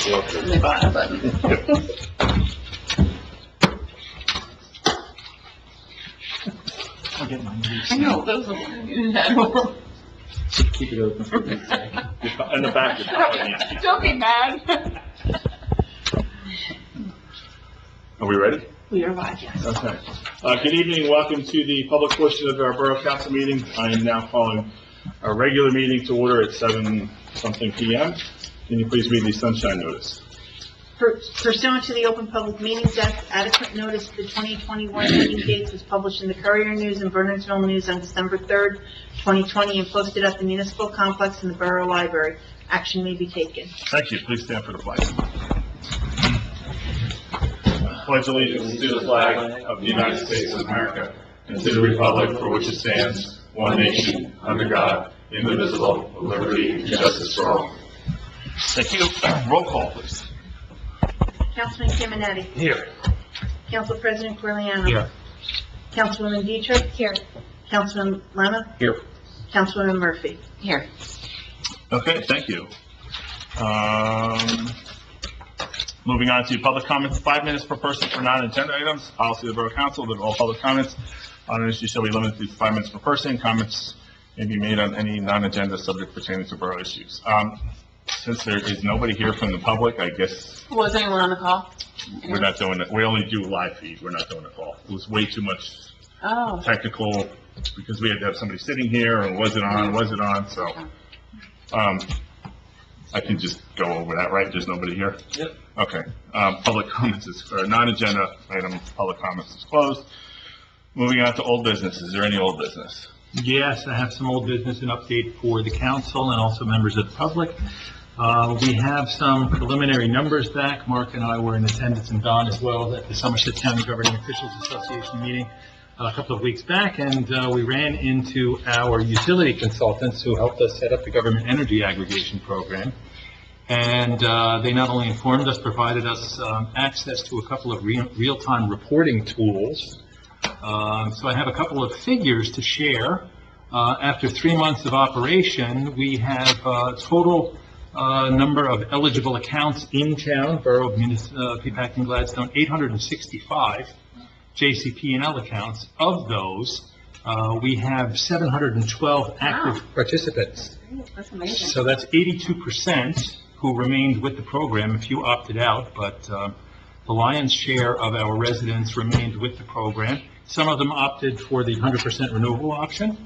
The bottom button. I'll get mine. I know, those are that. Keep it open. In the back, it's probably- Don't be mad. Are we ready? We are live, yes. Okay. Good evening, welcome to the public portion of our Borough Council meeting. I am now calling our regular meeting to order at 7-something p.m. Can you please read the sunshine notice? Pursuant to the Open Public Meetings Act, adequate notice of the 2021 meeting dates was published in the Courier News and Bernardsville News on December 3rd, 2020, and posted at the municipal complex in the Borough Library. Action may be taken. Thank you. Please stand for the flag. Pledge allegiance to the flag of the United States of America and to the republic for which it stands, one nation, under God, indivisible, with liberty and justice for all. Thank you. Roll call, please. Councilman Simonetti. Here. Council President Corleone. Here. Councilwoman Dietrich. Here. Councilman Lemma. Here. Councilwoman Murphy. Here. Okay, thank you. Moving on to public comments, 5 minutes per person for non-agenda items. Policy of the Borough Council that all public comments on an issue shall be limited to 5 minutes per person. Comments may be made on any non-agenda subject pertaining to borough issues. Since there is nobody here from the public, I guess Was anyone on the call? we're not doing it. We only do live feed. We're not doing a call. It was way too much Oh, technical because we had to have somebody sitting here and was it on, so. I can just go over that, right? There's nobody here? Yep. Okay. Public comments is, or non-agenda item, public comments is closed. Moving on to old business. Is there any old business? Yes, I have some old business and update for the council and also members of the public. We have some preliminary numbers back. Mark and I were in attendance, and Don as well, at the Somerset County Governing Officials Association meeting a couple of weeks back, and we ran into our utility consultants who helped us set up the government energy aggregation program. And they not only informed us, provided us access to a couple of real-time reporting tools. So I have a couple of figures to share. After 3 months of operation, we have a total number of eligible accounts in town, Borough of PEAPACK and Gladstone, 865 JCP&L accounts. Of those, we have 712 active participants. that's amazing. So that's 82% who remained with the program. A few opted out, but the lion's share of our residents remained with the program. Some of them opted for the 100% renewable option,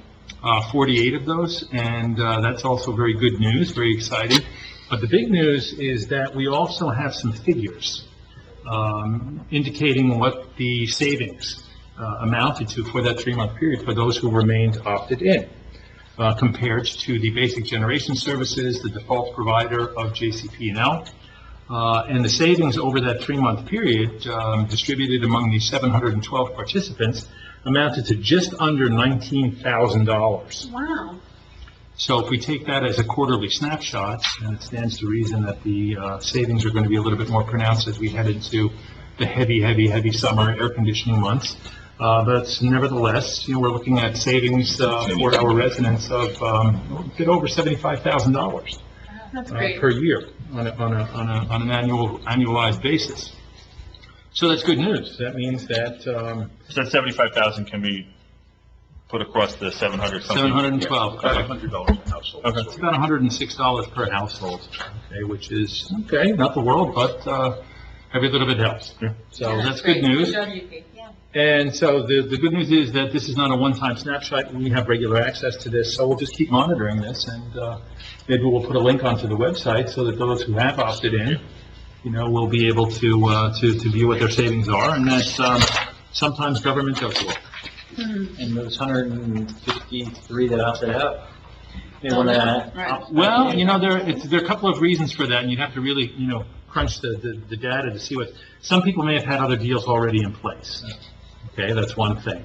48 of those, and that's also very good news, very exciting. But the big news is that we also have some figures indicating what the savings amounted to for that 3-month period for those who remained opted in, compared to the basic generation services, the default provider of JCP&L. And the savings over that 3-month period, distributed among the 712 participants, amounted to just under $19,000. Wow. So if we take that as a quarterly snapshot, and it stands to reason that the savings are going to be a little bit more pronounced as we head into the heavy summer air conditioning months. But nevertheless, we're looking at savings for our residents of a bit over $75,000 That's great. per year on an annualized basis. So that's good news. That means that So that 75,000 can be put across the 700 something? 712. About $100 a household. Okay. It's about $106 per household, okay, which is, okay, not the world, but every little bit helps. Yeah. So that's good news. WP. Yeah. And so the good news is that this is not a one-time snapshot. We have regular access to this, so we'll just keep monitoring this, and maybe we'll put a link onto the website so that those who have opted in, will be able to view what their savings are, and that sometimes government does work. And those 153 that opted out, they want to... Right. Well, there are a couple of reasons for that, and you'd have to really, crunch the data to see what, some people may have had other deals already in place. Okay, that's one thing.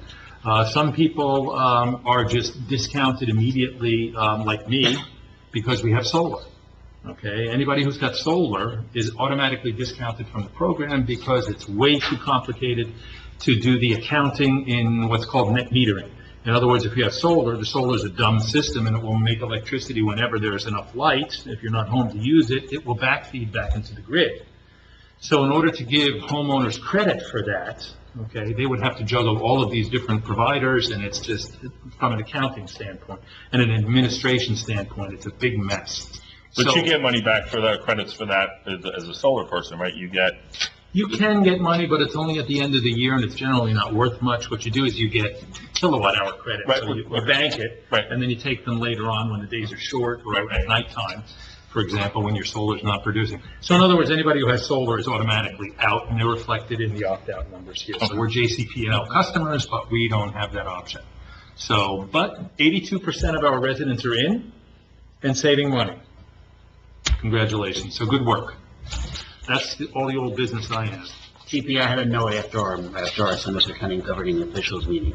Some people are just discounted immediately, like me, because we have solar. Okay, anybody who's got solar is automatically discounted from the program because it's way too complicated to do the accounting in what's called net metering. In other words, if you have solar, the solar is a dumb system and it will make electricity whenever there's enough light. If you're not home to use it, it will backfeed back into the grid. So in order to give homeowners credit for that, okay, they would have to juggle all of these different providers, and it's just, from an accounting standpoint and an administration standpoint, it's a big mess. But So you get money back for the credits for that as a solar person, right? you can get money, but it's only at the end of the year, and it's generally not worth much. What you do is you get kilowatt hour credit, Right. so you bank it, Right. and then you take them later on when the days are short or at nighttime, for example, when your solar's not producing. So in other words, anybody who has solar is automatically out, and they're reflected in the opt-out numbers here. So we're JCP&L customers, but we don't have that option. So, but 82% of our residents are in and saving money. Congratulations. So good work. That's all the old business I have. CP, I had a note after our Somerset County governing officials meeting.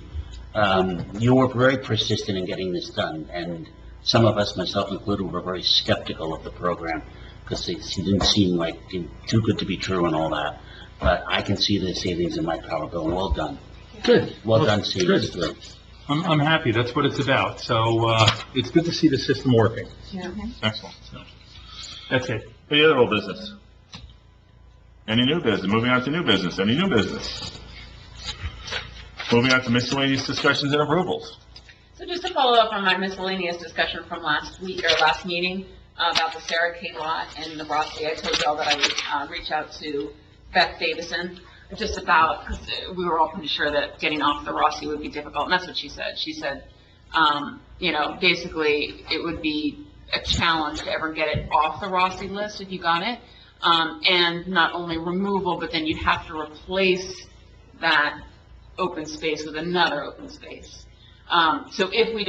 You were very persistent in getting this done, and some of us, myself included, were very skeptical of the program because it didn't seem like too good to be true and all that. But I can see the savings in my power bill. Well done. Good. Well done, Steve. Good. I'm happy. That's what it's about. So, it's good to see the system working. Yeah. Excellent. That's it. Any other old business? Any new business? Moving on to new business. Any new business? Moving on to miscellaneous discussions and approvals. So just to follow up on my miscellaneous discussion from last week, or last meeting, about the Sarah K. lot and the Rossi, I told y'all that I would reach out to Beth Davison, just about, because we were all pretty sure that getting off the Rossi would be difficult, and that's what she said. She said, basically, it would be a challenge to ever get it off the Rossi list if you got it, and not only removal, but then you'd have to replace that open space with another open space. So if we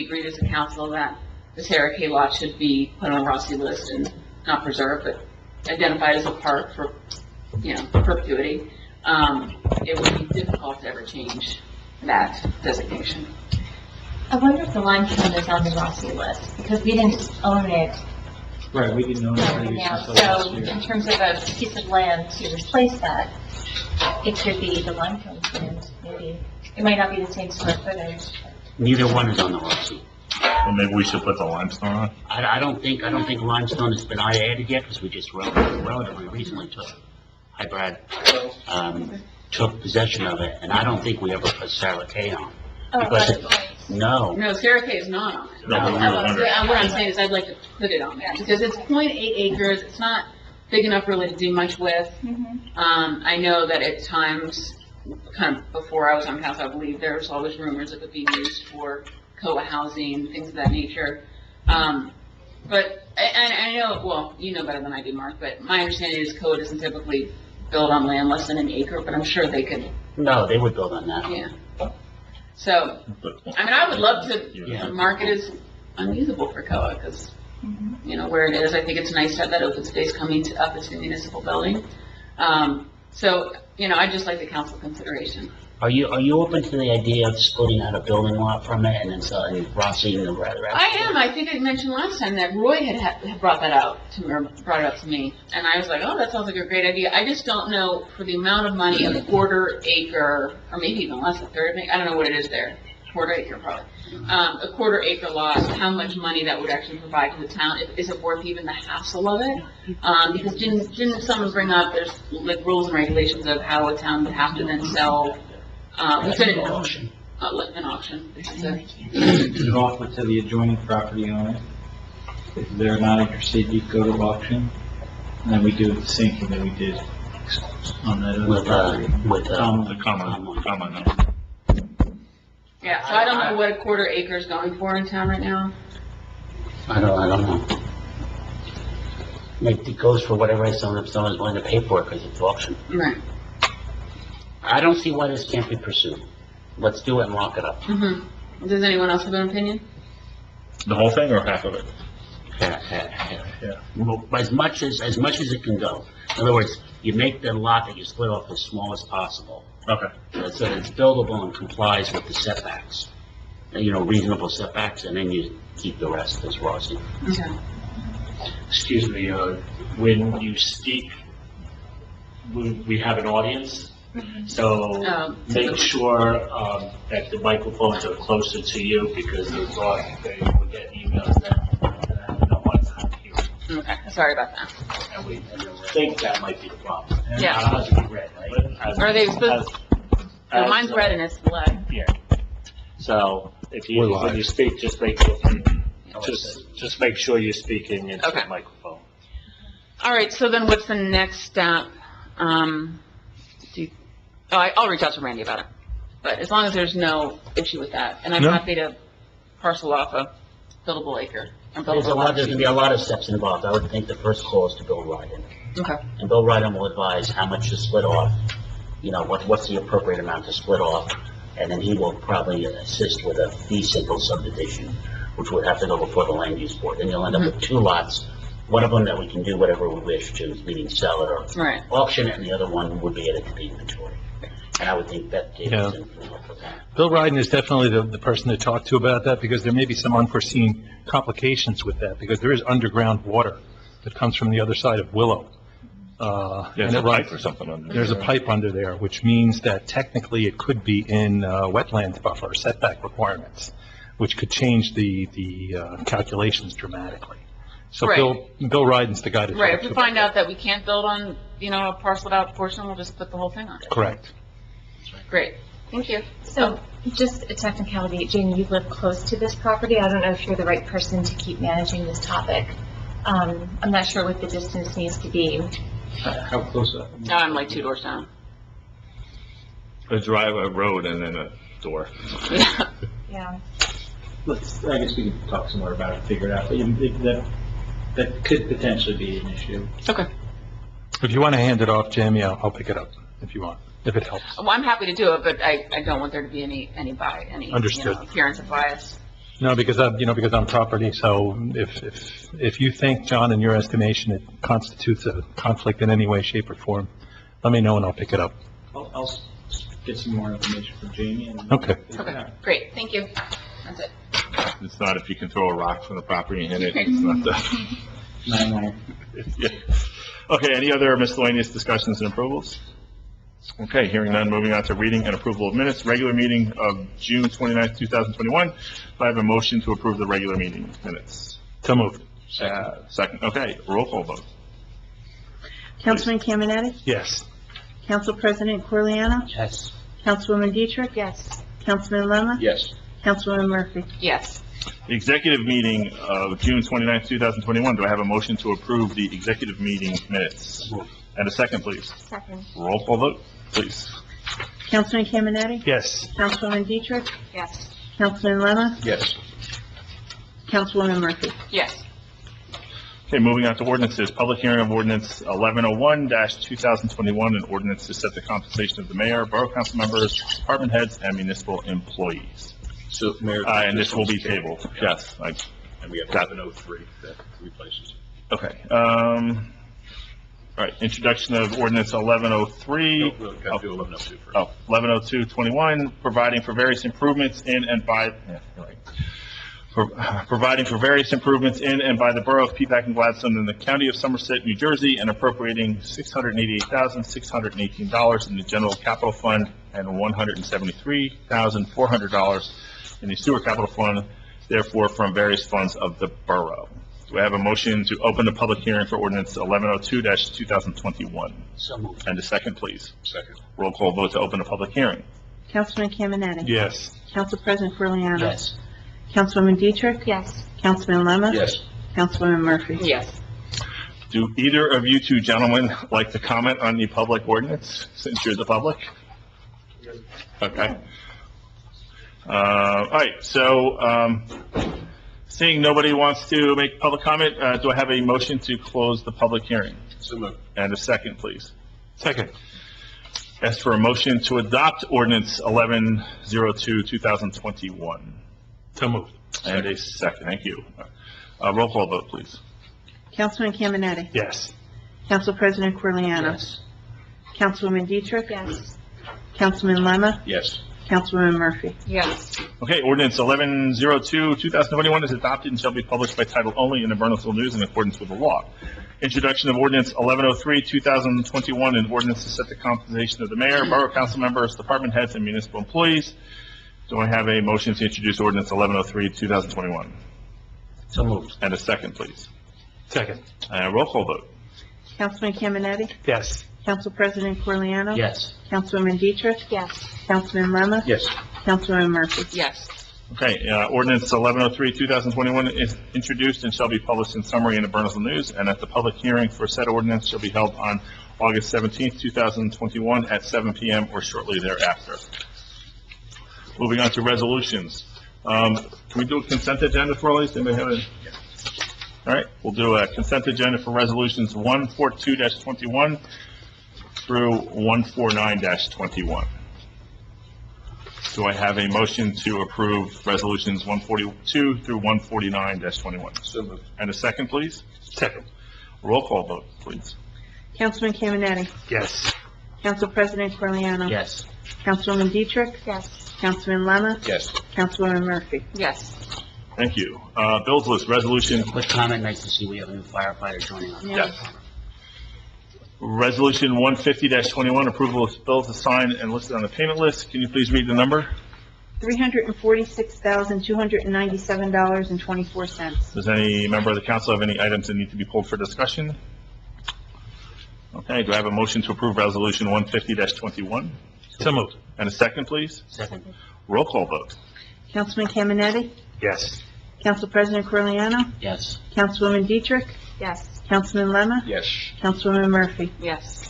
agreed as a council that the Sarah K. lot should be put on the Rossi list and not preserved, but identified as a park for, perpetuity, it would be difficult to ever change that designation. I wonder if the limestone is on the Rossi list, because we didn't own it Right, we didn't know that right now. until last So year. in terms of a piece of land to replace that, it could be the limestone stand, maybe. It might not be the same square footage. Neither one is on the Rossi. Well, maybe we should put the limestone on. I don't think limestone has been added yet because we just relatively recently took possession of it, and I don't think we ever put Sarah K. on. Oh, Because right. No. No, Sarah K. is not on it. No, but we were wondering. What I'm saying is I'd like to put it on there, because it's 0.8 acres, it's not big enough really to do much with. I know that at times, kind of before I was on council, I believe there was always rumors it would be used for COA housing, things of that nature. But I know, well, you know better than I do, Mark, but my understanding is COA doesn't typically build on land less than an acre, but I'm sure they could, No, they would build on that. yeah. So, I would love to mark it as unusable for COA, because, where it is, I think it's nice to have that open space coming up into the municipal building. So, I'd just like the council consideration. Are you open to the idea of splitting out a building lot from it and then selling Rossi and the rest? I am. I think I mentioned last time that Roy had brought that out to me, or brought it up to me, and I was like, oh, that sounds like a great idea. I just don't know, for the amount of money, a quarter acre, or maybe even less, a third, I don't know what it is there. Quarter acre, probably. A quarter acre lot, how much money that would actually provide to the town? Is it worth even the hassle of it? Because didn't someone bring up, there's like rules and regulations of how a town would have to then sell, we couldn't. An auction. An auction. So, You offer to the adjoining property owner. If they're not interested, you go to auction, and then we do the same thing that we did on that other property. The common. yeah, so I don't know what a quarter acre is going for in town right now. I don't know. It goes for whatever someone's willing to pay for it because it's auction. Right. I don't see why this can't be pursued. Let's do it and lock it up. Does anyone else have an opinion? The whole thing or half of it? Well, as much as it can go. In other words, you make the lot that you split off as small as possible, Okay. so that it's buildable and complies with the setbacks, reasonable setbacks, and then you keep the rest as Rossi. Okay. Excuse me, when you speak, we have an audience, So Oh. make sure that the microphones are closer to you, because there's they will get emails that no one's not hearing. Okay, sorry about that. And we think that might be the problem. Yeah. It has to be red, right? Are they supposed- Well, mine's red and it's lead. Yeah. So if We're you, live. when you speak, just make sure you're speaking into Okay. the microphone. All right, so then what's the next step? I'll reach out to Randy about it, but as long as there's no issue with that, and I'm No. happy to parcel off a buildable acre. And There's buildable lot. there's gonna be a lot of steps involved. I would think the first call is to Bill Ryden. Okay, And Bill Ryden will advise how much to split off, you know, what's the appropriate amount to split off, and then he will probably assist with a fee simple subdivision, which would have to go before the land use board. Then you'll end up with two lots, one of them that we can do whatever we wish to, meaning sell it or right. auction it, and the other one would be added to the inventory. And I would think that Yeah. David's in for that. Bill Ryden is definitely the person to talk to about that, because there may be some unforeseen complications with that, because there is underground water that comes from the other side of Willow. There's and a it pipe runs- or something under there. There's a pipe under there, which means that technically it could be in wetlands buffer setback requirements, which could change the calculations dramatically. So Right. Bill Ryden's the guy to talk to. Right, if we about find out that we can't build on, a parceled out portion, we'll just put the whole thing on. that. Correct. Great, thank you. So, just a technicality, Jane, you live close to this property. I don't know if you're the right person to keep managing this topic. I'm not sure what the distance needs to be. How close up? Now I'm like 2 doors down. A road, and then a door. Yeah. I guess we can talk some more about it and figure it out, but that could potentially be an issue. Okay, If you want to hand it off, Jamie, I'll pick it up if you want, if it helps. well, I'm happy to do it, but I don't want there to be any Understood. appearance of bias. No, because I'm property, so if you think, John, in your estimation, it constitutes a conflict in any way, shape, or form, let me know and I'll pick it up. I'll get some more information from Jamie and. Okay. Okay, great, thank you. That's it. It's not if you can throw a rock from the property and hit it. It's not the, 9-9. yeah. Okay, any other miscellaneous discussions and approvals? Okay, hearing none, moving on to reading and approval of minutes. Regular meeting of June 29th, 2021. Do I have a motion to approve the regular meeting minutes? So moved. Second, okay, roll call vote. Councilman Caminiti? Yes. Council President Corliano? Yes. Councilwoman Dietrich? Yes. Councilman Lemma? Yes. Councilwoman Murphy? Yes, The executive meeting of June 29th, 2021. Do I have a motion to approve the executive meeting minutes? And a second, please. Second. Roll call vote, please. Councilman Caminiti? Yes. Councilwoman Dietrich? Yes. Councilman Lemma? Yes. Councilwoman Murphy? yes. Okay, moving on to ordinances. Public hearing of ordinance 1101-2021, an ordinance to set the compensation of the mayor, borough council members, department heads, and municipal employees. So, Mayor. And this will be tabled, yes. And we have Got it. 1103 that replaces. Okay, all right, introduction of ordinance 1103. No, we've got to do 1102 first. Oh, 1102-21, providing for various improvements in and by, providing for various improvements in and by the borough of PEAPACK and Gladstone in the county of Somerset, New Jersey, and appropriating $688,618 in the general capital fund and $173,400 in the sewer capital fund, therefore from various funds of the borough. Do I have a motion to open the public hearing for ordinance 1102-2021? So moved. And a second, please. Second. Roll call vote to open the public hearing. Councilman Caminiti? Yes. Council President Corliano? Yes. Councilwoman Dietrich? Yes. Councilman Lemma? Yes. Councilwoman Murphy? Yes. Do either of you two gentlemen like to comment on the public ordinance, since you're the public? Okay. All right, so, seeing nobody wants to make public comment, do I have a motion to close the public hearing? So moved. And a second, please. Second. Ask for a motion to adopt ordinance 1102-2021. So moved. And a second, thank you. Roll call vote, please. Councilman Caminiti? Yes. Council President Corliano? Yes. Councilwoman Dietrich? Yes. Councilman Lemma? Yes. Councilwoman Murphy? Yes. Okay, ordinance 1102-2021 is adopted and shall be published by title only in the Burnelsville News in accordance with the law. Introduction of ordinance 1103, 2021, an ordinance to set the compensation of the mayor, borough council members, department heads, and municipal employees. Do I have a motion to introduce ordinance 1103, 2021? So moved. And a second, please. Second. Roll call vote. Councilman Caminiti? Yes. Council President Corleano? Yes. Councilwoman Dietrich? Yes. Councilman Lemma? Yes. Councilwoman Murphy? Yes. Okay, ordinance 1103, 2021 is introduced and shall be published in summary in the Burnsville News, and that the public hearing for said ordinance shall be held on August 17th, 2021 at 7 p.m. or shortly thereafter. Moving on to resolutions. Can we do a consent agenda for all these? Anybody have a? All right, we'll do a consent agenda for resolutions 142-21 through 149-21. Do I have a motion to approve resolutions 142 through 149-21? So moved. And a second, please? Second. Roll call vote, please. Councilman Caminiti? Yes. Council President Corleano? Yes. Councilwoman Dietrich? Yes. Councilman Lemma? Yes. Councilwoman Murphy? Yes. Thank you. Bills list, resolution, Quick comment, nice to see we have a new firefighter joining us. Yes. resolution 150-21, approval of bills assigned and listed on the payment list. Can you please read the number? $346,297.24. Does any member of the council have any items that need to be pulled for discussion? Okay, do I have a motion to approve resolution 150-21? So moved. And a second, please? Second. Roll call vote. Councilman Caminiti? Yes. Council President Corleano? Yes. Councilwoman Dietrich? Yes. Councilman Lemma? Yes. Councilwoman Murphy? Yes.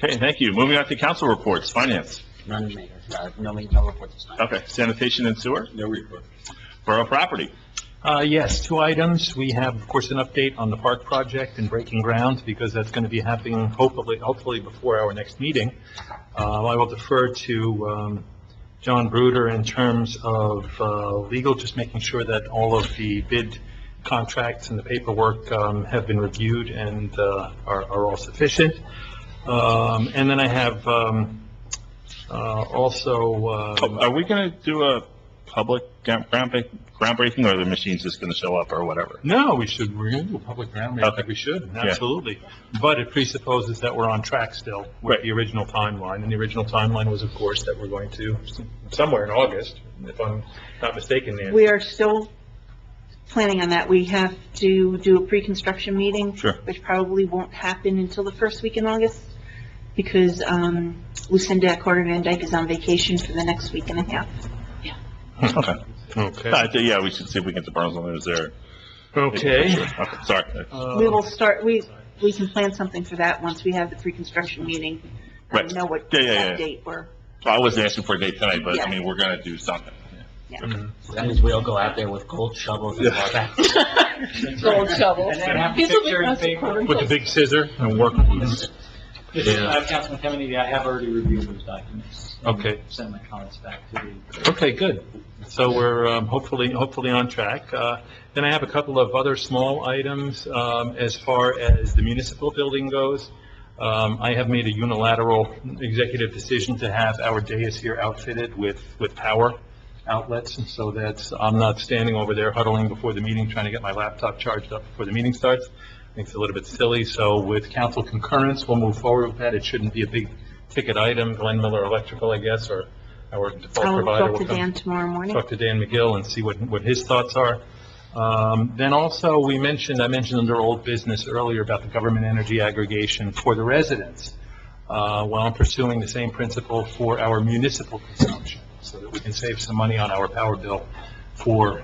Okay, thank you. Moving on to council reports, finance. None, Mayor. No report this time. Okay, sanitation and sewer, No report. borough property. Yes, 2 items. We have, of course, an update on the park project and breaking ground, because that's going to be happening hopefully before our next meeting. I will defer to John Bruder in terms of legal, just making sure that all of the bid contracts and the paperwork have been reviewed and are all sufficient. And then I have also... Are we going to do a public groundbreaking, or are the machines just going to show up or whatever? No, we're going to do a public ground. I Okay. think we should, Yeah. absolutely. But it presupposes that we're on track still with Right. the original timeline. And the original timeline was, of course, that we're going to, somewhere in August, if I'm not mistaken, Nancy. We are still planning on that. We have to do a pre-construction meeting. Sure. Which probably won't happen until the first week in August, because Lucinda Carter Van Dyke is on vacation for the next week and a half. Okay. Okay. Yeah, we should see if we can get the Burnsville News there. Okay. Okay, sorry. We will start, we can plan something for that once we have the pre-construction meeting. Right. And know what Yeah. date we're, I wasn't asking for a date tonight, but I Yeah. mean, we're going to do something. That means we all go out there with gold shovels and all that. Gold shovel. And then have a These will be picture in nice paper. recording. With the big scissor and work. Councilman Kennedy, I have already reviewed those documents. Okay. Sent my comments back to you. Okay, good. So we're hopefully on track. Then I have a couple of other small items as far as the municipal building goes. I have made a unilateral executive decision to have our dais here outfitted with power outlets, and so that I'm not standing over there huddling before the meeting trying to get my laptop charged up before the meeting starts. I think it's a little bit silly, so with council concurrence, we'll move forward with that. It shouldn't be a big ticket item. Glenn Miller Electrical, I guess, or our default I'll provider talk will to come Dan tomorrow morning. talk to Dan McGill and see what his thoughts are. Then also, I mentioned under old business earlier about the government energy aggregation for the residents. While I'm pursuing the same principle for our municipal consumption, so that we can save some money on our power bill for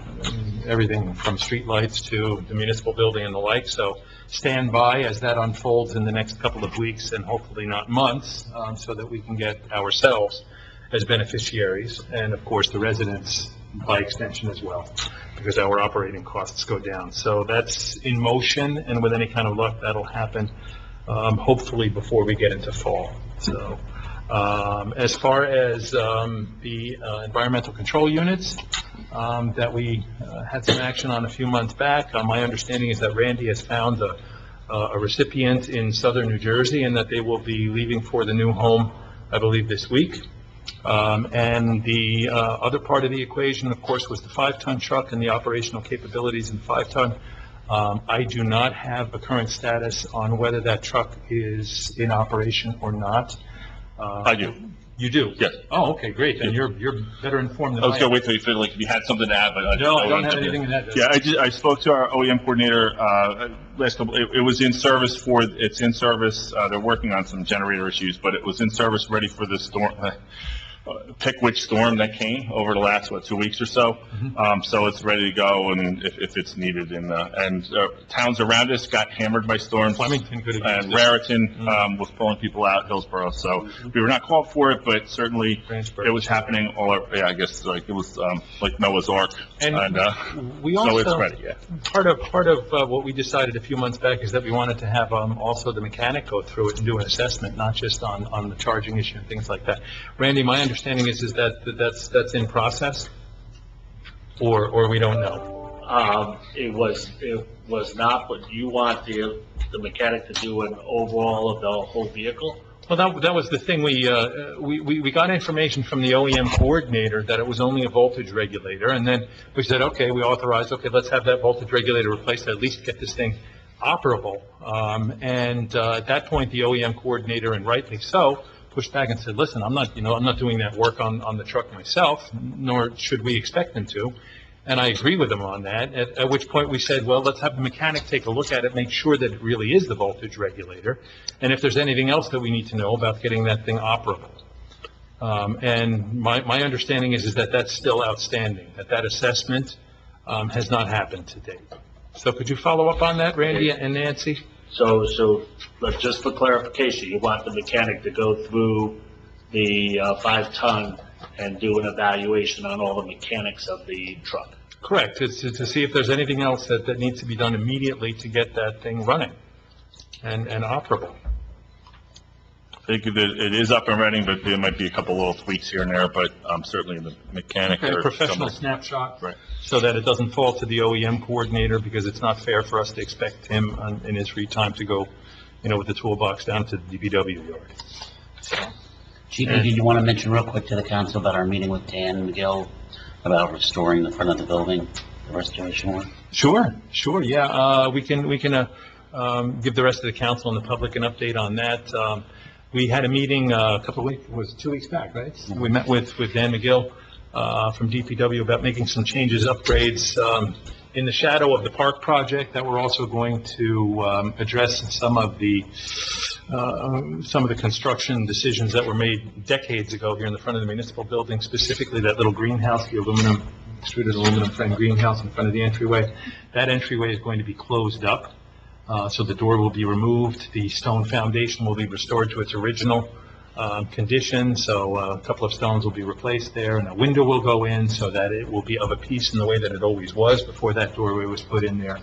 everything from streetlights to the municipal building and the like. So stand by as that unfolds in the next couple of weeks, and hopefully not months, so that we can get ourselves as beneficiaries, and of course the residents by extension as well, because our operating costs go down. So that's in motion, and with any kind of luck, that'll happen hopefully before we get into fall. So as far as the environmental control units that we had some action on a few months back, my understanding is that Randy has found a recipient in southern New Jersey, and that they will be leaving for the new home, I believe, this week. And the other part of the equation, of course, was the 5-ton truck and the operational capabilities in 5-ton. I do not have a current status on whether that truck is in operation or not. I do. You do? Yes. Oh, okay, great, then you're better informed than I I was gonna am. wait till you feel like if you had something to add, but No, I don't have wanted to- anything in that. Yeah, I spoke to our OEM coordinator, it was in service it's in service, they're working on some generator issues, but it was in service, ready for the storm, pick which storm that came over the last, 2 weeks or so. So it's ready to go, and if it's needed, and towns around us got hammered by storms. Flemington could have And used it. Raritan, was pulling people out, Hillsborough, so we were not called for it, but certainly it was happening I guess, like, it was, like Noah's Ark. And we So it's also, ready, yeah. part of what we decided a few months back is that we wanted to have also the mechanic go through it and do an assessment, not just on the charging issue and things like that. Randy, my understanding is that's in process, or we don't know? It was not, but you want the mechanic to do an overall of the whole vehicle? Well, that was the thing, we got information from the OEM coordinator that it was only a voltage regulator, and then we said, okay, we authorized, okay, let's have that voltage regulator replaced, at least get this thing operable. And at that point, the OEM coordinator, and rightly so, pushed back and said, listen, I'm not doing that work on the truck myself, nor should we expect them to. And I agree with them on that, at which point we said, well, let's have the mechanic take a look at it, make sure that it really is the voltage regulator, and if there's anything else that we need to know about getting that thing operable. And my understanding is that that's still outstanding, that assessment has not happened to date. So could you follow up on that, Randy and Nancy? So, but just for clarification, you want the mechanic to go through the 5-ton and do an evaluation on all the mechanics of the truck? Correct, to see if there's anything else that needs to be done immediately to get that thing running and operable. I think it is up and running, but there might be a couple little tweaks here and there, but certainly the mechanic Okay, or professional someone. snapshot. Right. So that it doesn't fall to the OEM coordinator, because it's not fair for us to expect him in his free time to go, with the toolbox down to the DPW yard. Chief, did you want to mention real quick to the council about our meeting with Dan McGill about restoring the front of the building, the restoration work? Sure, yeah, we can give the rest of the council and the public an update on that. We had a meeting a couple of weeks, it was 2 weeks back, right? We met with Dan McGill from DPW about making some changes, upgrades in the shadow of the park project, that we're also going to address some of the construction decisions that were made decades ago here in the front of the municipal building, specifically that little greenhouse, the extruded aluminum frame greenhouse in front of the entryway. That entryway is going to be closed up, so the door will be removed, the stone foundation will be restored to its original condition, so a couple of stones will be replaced there, and a window will go in so that it will be of a piece in the way that it always was before that doorway was put in there.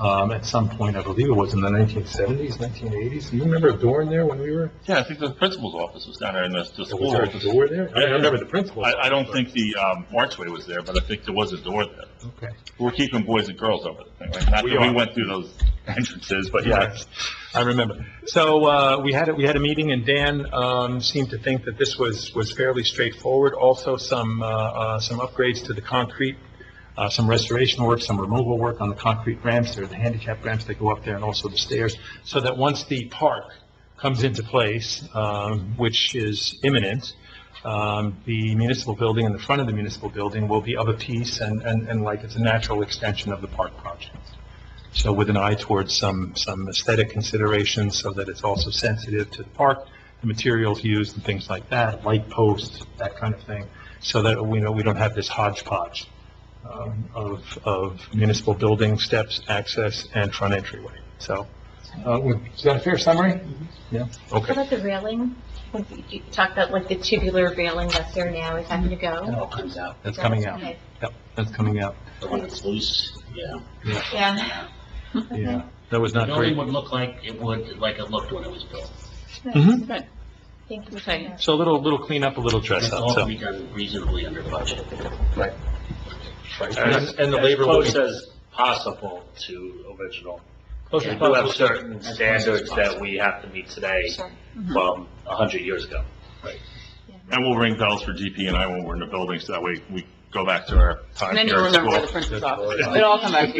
At some point, I believe it was in the 1970s, 1980s. Do you remember a door in there when we were? Yeah, I think the principal's office was down there in the school. Was there a door there? I remember the principal. I don't think the archway was there, but I think there was a door there. Okay. We're keeping boys and girls over the thing, right? Not We that we are. went through those entrances, but yeah. I remember. So, we had a meeting, and Dan, seemed to think that this was fairly straightforward. Also, some upgrades to the concrete, some restoration work, some removal work on the concrete ramps. There are the handicap ramps that go up there, and also the stairs, so that once the park comes into place, which is imminent, the municipal building and the front of the municipal building will be of a piece and like it's a natural extension of the park project. So with an eye towards some aesthetic considerations, so that it's also sensitive to the park, the materials used and things like that, light posts, that kind of thing, so that we don't have this hodgepodge of municipal building, steps, access, and front entryway. So, is that a fair summary? Yeah? What Okay. about the railing? You talked about like the tubular railing that's there now, is that going to It go? all comes out. That's coming out. Okay. Yep, that's coming out. The one that's loose, yeah. Yeah. Yeah, that was The not building great. would look like it looked when it was built. Mhm. Good. Thank you. Okay. So a little cleanup, a little dress It's up, all so. to be done reasonably under budget. Right. And the labor will As be- close as possible to original. Close We as do have possible. certain standards that we have to meet today Sure. from 100 years ago. And we'll ring bells for GP and I when we're in the building, so that way we go back to our time And then here you'll at remember where the school. principal's office is. It'll all come back to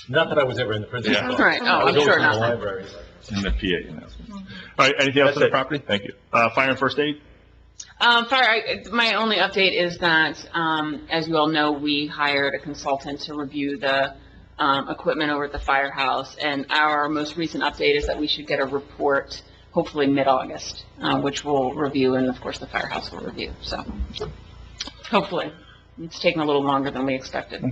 you. Not that I was ever in the principal's Yeah. office. Right. Oh, I was I'm sure always in the not. library. And the PA announcements. All right, anything else That's on the it. property? Thank you. Fire and first aid? My only update is that, as you all know, we hired a consultant to review the equipment over at the firehouse, and our most recent update is that we should get a report hopefully mid-August, which we'll review, and of course the firehouse will review, so hopefully. It's taken a little longer than we expected.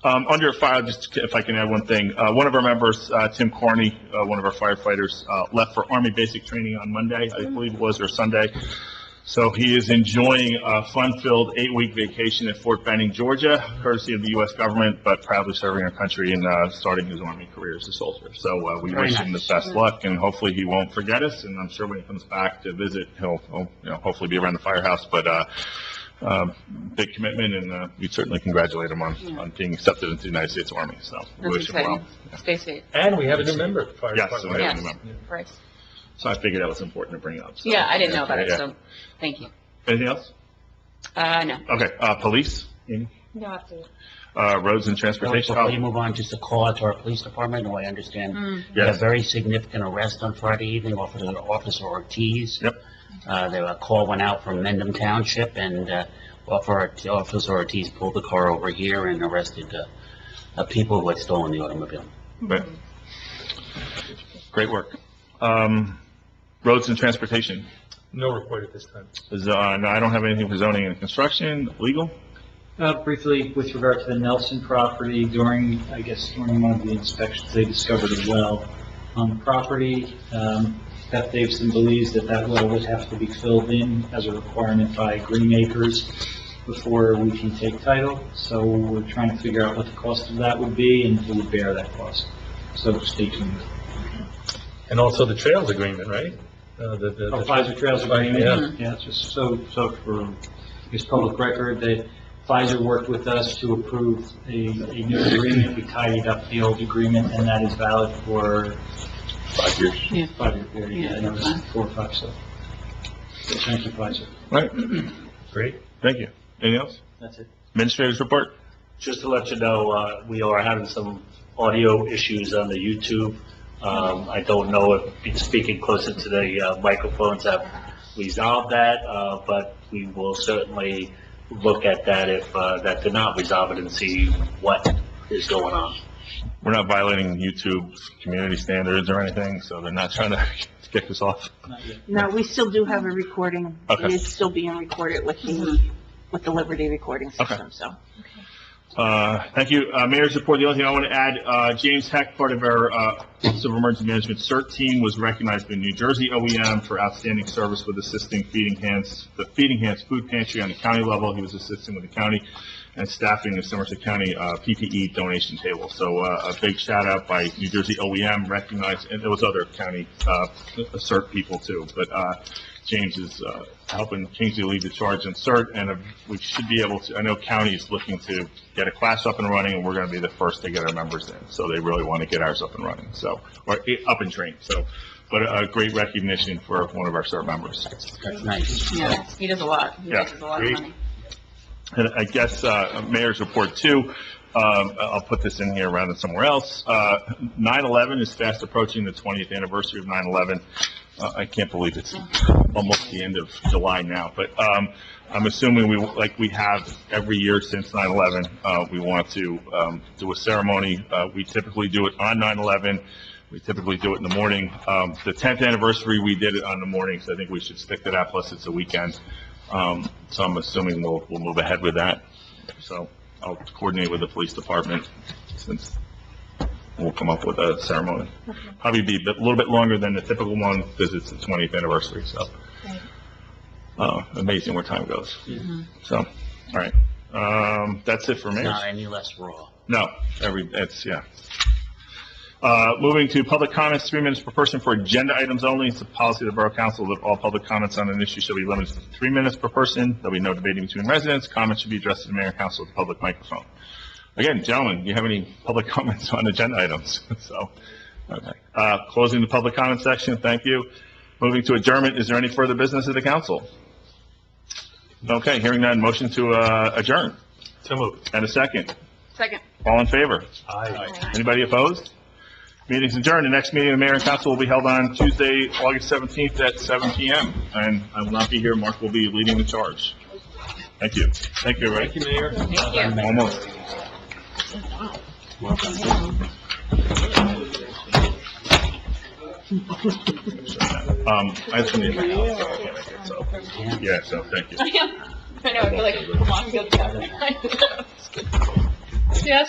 Under fire, just if I can add one thing, one of our members, Tim Corney, one of our firefighters, left for Army basic training on Monday, I believe it was, or Sunday. So he is enjoying a fun-filled 8-week vacation at Fort Benning, Georgia, courtesy of the U.S. government, but proudly serving our country and starting his Army career as a soldier. So we wish him the best luck, and hopefully he won't forget us. And I'm sure when he comes back to visit, he'll hopefully be around the firehouse. But big commitment, and we certainly congratulate him on being accepted into the United States Army. So we That's wish him well. exciting. Stay safe. And we have a new member of the fire Yes, department. we have Yes, a new member. Bryce. So I figured that was important to bring up. So, Yeah, I didn't know about it, yeah. so thank you. Anything else? No. Okay, police, Amy? No update. Roads and transportation. Before you move on, just a call out to our police department, who I understand had a Yes. very significant arrest on Friday evening, Officer Ortiz. Yep. A call went out from Mendham Township, and Officer Ortiz pulled the car over here and arrested people who had stolen the automobile. Right. Great work. Roads and transportation. No report at this time. No, I don't have anything for zoning and construction. Legal? Briefly, with regard to the Nelson property, during one of the inspections, they discovered a well on the property. Beth Davidson believes that well would have to be filled in as a requirement by Greenacres before we can take title. So we're trying to figure out what the cost of that would be and who would bear that cost. So stay tuned. And also the trails agreement, right? Pfizer Trails Agreement. Yeah, just so for this public record, that Pfizer worked with us to approve a new agreement. We tidied up the old agreement, and that is valid for 5 years. Yeah. 5-year period. Yeah, And it was 4 or 5, so thank you, Pfizer. Right. Great. Thank you. Anything else? That's it. Administrator's report? Just to let you know, we are having some audio issues on the YouTube. I don't know if speaking closer to the microphones have resolved that, but we will certainly look at that if that did not resolve it and see what is going on. We're not violating YouTube community standards or anything, so they're not trying to kick us off. Not yet. No, we still do have a recording. Okay. It is still being recorded with the Liberty recording system, so. Thank you. Mayor's report, the only thing I want to add, James Heck, part of our Civil Emergency Management CERT team, was recognized by New Jersey OEM for outstanding service with assisting the Feeding Hands Food Pantry on the county level. He was assisting with the county and staffing the Somerset County PPE donation table. So a big shout out by New Jersey OEM, recognized, and there was other county CERT people too, but James is helping Kingsley lead the charge in CERT, and we should be able to, I know county is looking to get a class up and running, and we're going to be the first to get our members in, so they really want to get ours up and running, so, or up and trained, so, but a great recognition for one of our CERT members. That's nice. Yeah, he does a lot. He Yeah. raises a lot of Great. money. And I guess Mayor's report too, I'll put this in here rather than somewhere else. 9/11 is fast approaching the 20th anniversary of 9/11. I can't believe it's almost the end of July now, but I'm assuming like we have every year since 9/11, we want to do a ceremony. We typically do it on 9/11. We typically do it in the morning. The 10th anniversary, we did it on the morning, so I think we should stick to that, plus it's a weekend. So I'm assuming we'll move ahead with that. So I'll coordinate with the police department, since we'll come up with a ceremony. Probably be a little bit longer than the typical one, because it's the 20th anniversary, so. Amazing where time goes. So, all right. That's it for me. Not any less raw. No, yeah. Moving to public comments, 3 minutes per person for agenda items only. It's a policy of the Borough Council that all public comments on an issue shall be limited to 3 minutes per person. There'll be no debating between residents. Comments should be addressed to the mayor and council with the public microphone. Again, gentlemen, do you have any public comments on agenda items? So, okay. Closing the public comment section, thank you. Moving to adjournment, is there any further business of the council? Okay, hearing none, motion to adjourn. So moved. And a second. Second. All in favor? Aye. Anybody opposed? Meeting's adjourned. The next meeting of the mayor and council will be held on Tuesday, August 17th at 7 PM. And I will not be here. Mark will be leading the charge. Thank you. Thank you, everybody. Thank you, Mayor. Thank you. Almost. I just need my house, so I can't make it, so, yeah, so, thank you. I know, I feel like, come on, go together. Yes.